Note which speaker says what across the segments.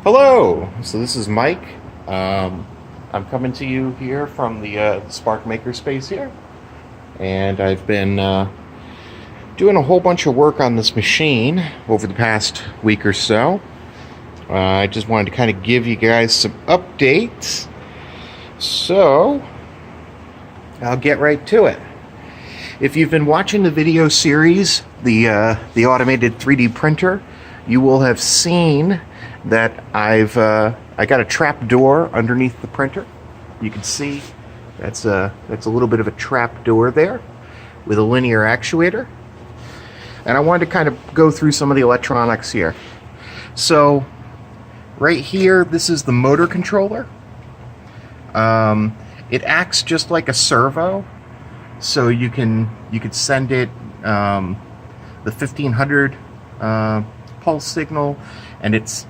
Speaker 1: Hello, so this is Mike. I'm coming to you here from the Spark Makerspace here, and I've been doing a whole bunch of work on this machine over the past week or so. I just wanted to kind of give you guys some updates, so I'll get right to it. If you've been watching the video series, the automated 3D printer, you will have seen that I got a trap door underneath the printer. You can see that's a little bit of a trap door there with a linear actuator. And I wanted to kind of go through some of the electronics here. So right here, this is the motor controller. It acts just like a servo, so you could send it the 1500 pulse signal, and it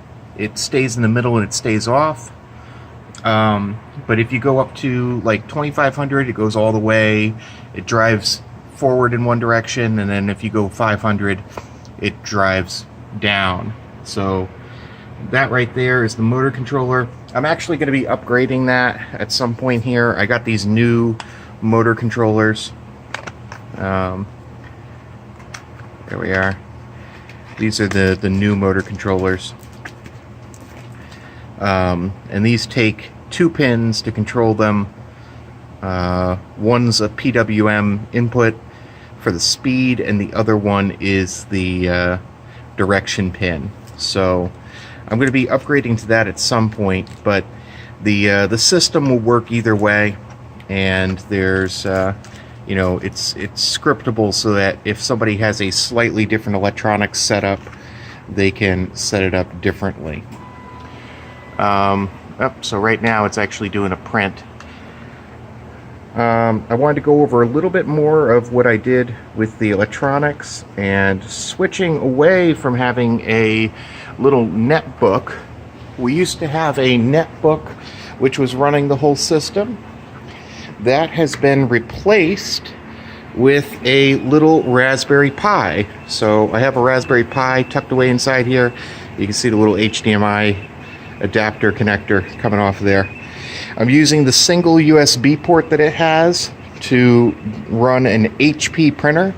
Speaker 1: stays in the middle and it stays off. But if you go up to like 2500, it goes all the way. It drives forward in one direction, and then if you go 500, it drives down. So that right there is the motor controller. I'm actually going to be upgrading that at some point here. I got these new motor controllers. There we are. These are the new motor controllers. And these take 2 pins to control them. One's a PWM input for the speed, and the other one is the direction pin. So I'm going to be upgrading to that at some point, but the system will work either way, and there's it's scriptable so that if somebody has a slightly different electronics setup, they can set it up differently. So right now it's actually doing a print. I wanted to go over a little bit more of what I did with the electronics, and switching away from having a little netbook. We used to have a netbook which was running the whole system. That has been replaced with a little Raspberry Pi. So I have a Raspberry Pi tucked away inside here. You can see the little HDMI adapter connector coming off of there. I'm using the single USB port that it has to run an HP printer.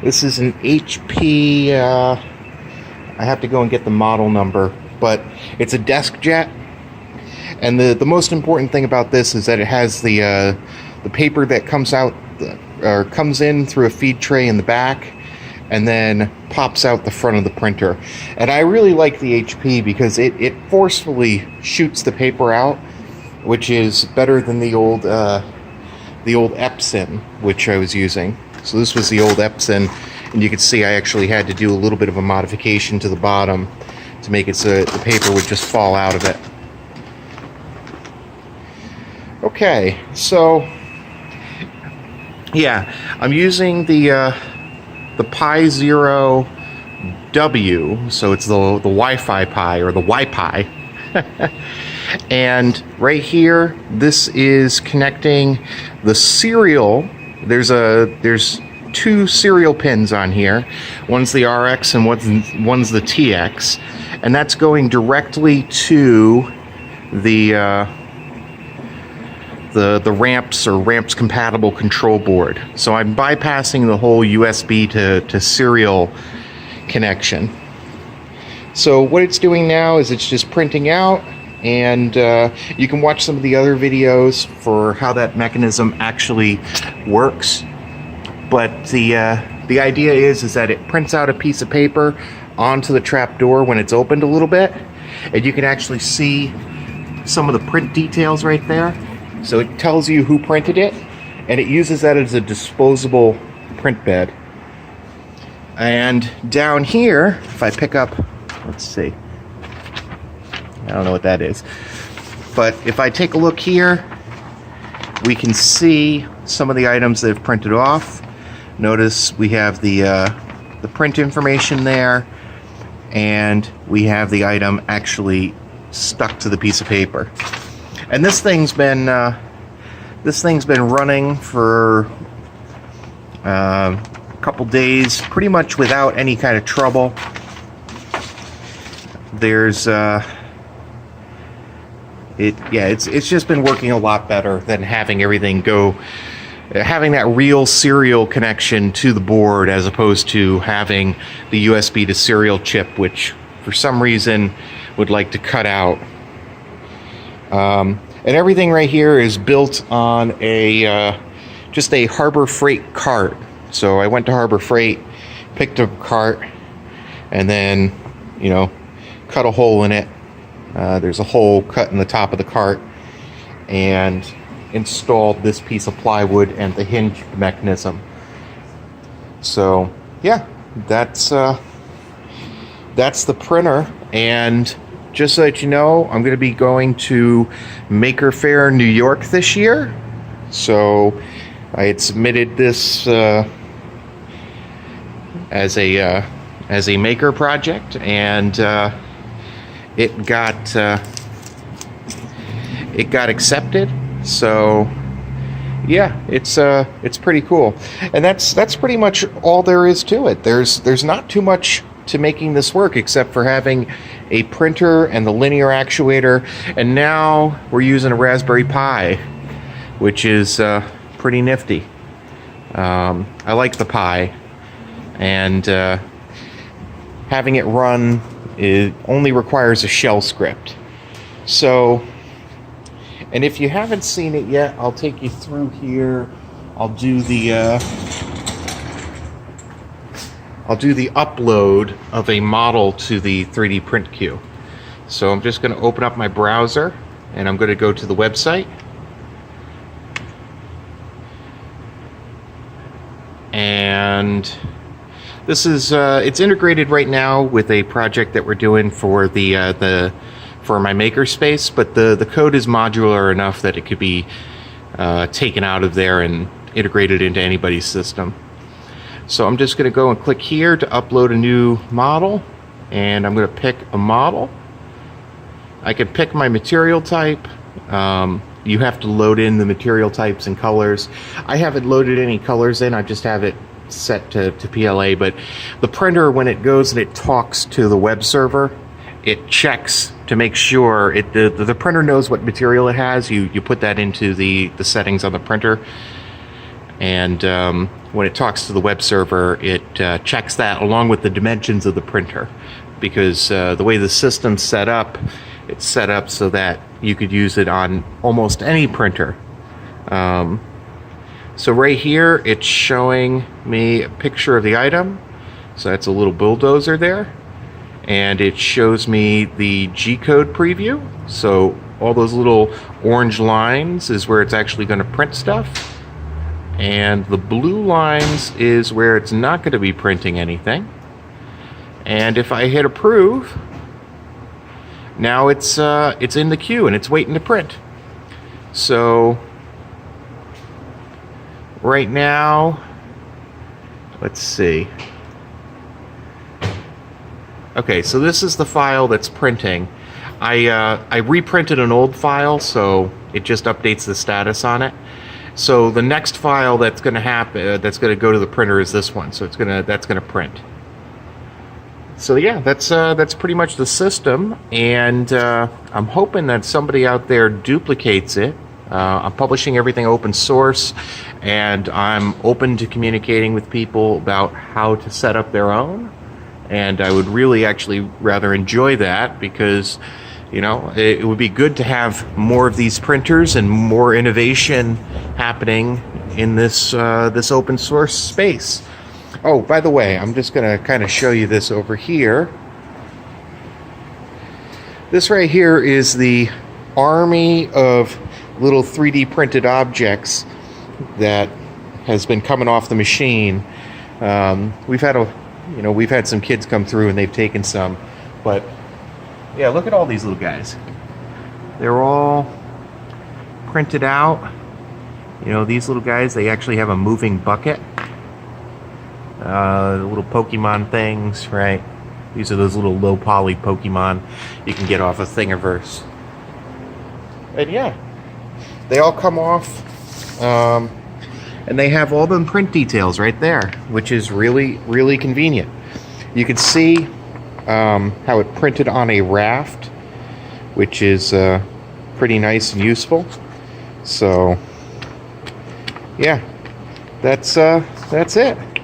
Speaker 1: This is an HP, I have to go and get the model number, but it's a DeskJet. And the most important thing about this is that it has the paper that comes out or comes in through a feed tray in the back, and then pops out the front of the printer. And I really like the HP because it forcefully shoots the paper out, which is better than the old Epson, which I was using. So this was the old Epson, and you can see I actually had to do a little bit of a modification to the bottom to make it so that the paper would just fall out of it. Okay, so yeah, I'm using the Pi Zero W, so it's the Wi-Fi Pi, or the Wi-Pi. And right here, this is connecting the serial. There's 2 serial pins on here. One's the RX and one's the TX, and that's going directly to the ramps or ramps compatible control board. So I'm bypassing the whole USB to serial connection. So what it's doing now is it's just printing out, and you can watch some of the other videos for how that mechanism actually works. But the idea is that it prints out a piece of paper onto the trap door when it's opened a little bit, and you can actually see some of the print details right there. So it tells you who printed it, and it uses that as a disposable print bed. And down here, if I pick up, let's see, I don't know what that is, but if I take a look here, we can see some of the items that have printed off. Notice we have the print information there, and we have the item actually stuck to the piece of paper. And this thing's been running for a couple days, pretty much without any kind of trouble. There's it's just been working a lot better than having everything go, having that real serial connection to the board as opposed to having the USB to serial chip, which for some reason would like to cut out. And everything right here is built on just a Harbor Freight cart. So I went to Harbor Freight, picked up a cart, and then, cut a hole in it. There's a hole cut in the top of the cart, and installed this piece of plywood and the hinge mechanism. So yeah, that's the printer. And just so that you know, I'm going to be going to Maker Faire New York this year. So I had submitted this as a maker project, and it got accepted. So yeah, it's pretty cool. And that's pretty much all there is to it. There's not too much to making this work except for having a printer and the linear actuator, and now we're using a Raspberry Pi, which is pretty nifty. I like the Pi, and having it run only requires a shell script. So, and if you haven't seen it yet, I'll take you through here. I'll do the upload of a model to the 3D print queue. So I'm just going to open up my browser, and I'm going to go to the website. And this is it's integrated right now with a project that we're doing for for my makerspace, but the code is modular enough that it could be taken out of there and integrated into anybody's system. So I'm just going to go and click here to upload a new model, and I'm going to pick a model. I can pick my material type. You have to load in the material types and colors. I haven't loaded any colors in, I just have it set to PLA, but the printer, when it goes and it talks to the web server, it checks to make sure the printer knows what material it has. You put that into the settings on the printer, and when it talks to the web server, it checks that along with the dimensions of the printer, because the way the system's set up, it's set up so that you could use it on almost any printer. So right here, it's showing me a picture of the item. So that's a little bulldozer there. And it shows me the G-code preview. So all those little orange lines is where it's actually going to print stuff. And the blue lines is where it's not going to be printing anything. And if I hit approve, now it's in the queue and it's waiting to print. So right now, let's see. Okay, so this is the file that's printing. I reprinted an old file, so it just updates the status on it. So the next file that's going to happen, that's going to go to the printer, is this one. So that's going to print. So yeah, that's pretty much the system, and I'm hoping that somebody out there duplicates it. I'm publishing everything open source, and I'm open to communicating with people about how to set up their own. And I would really actually rather enjoy that, because it would be good to have more of these printers and more innovation happening in this open source space. Oh, by the way, I'm just going to kind of show you this over here. This right here is the army of little 3D printed objects that has been coming off the machine. We've had some kids come through and they've taken some, but yeah, look at all these little guys. They're all printed out. These little guys, they actually have a moving bucket. The little Pokemon things, right? These are those little low poly Pokemon you can get off of Thingiverse. And yeah, they all come off, and they have all the print details right there, which is really, really convenient. You can see how it printed on a raft, which is pretty nice and useful. So yeah, that's it.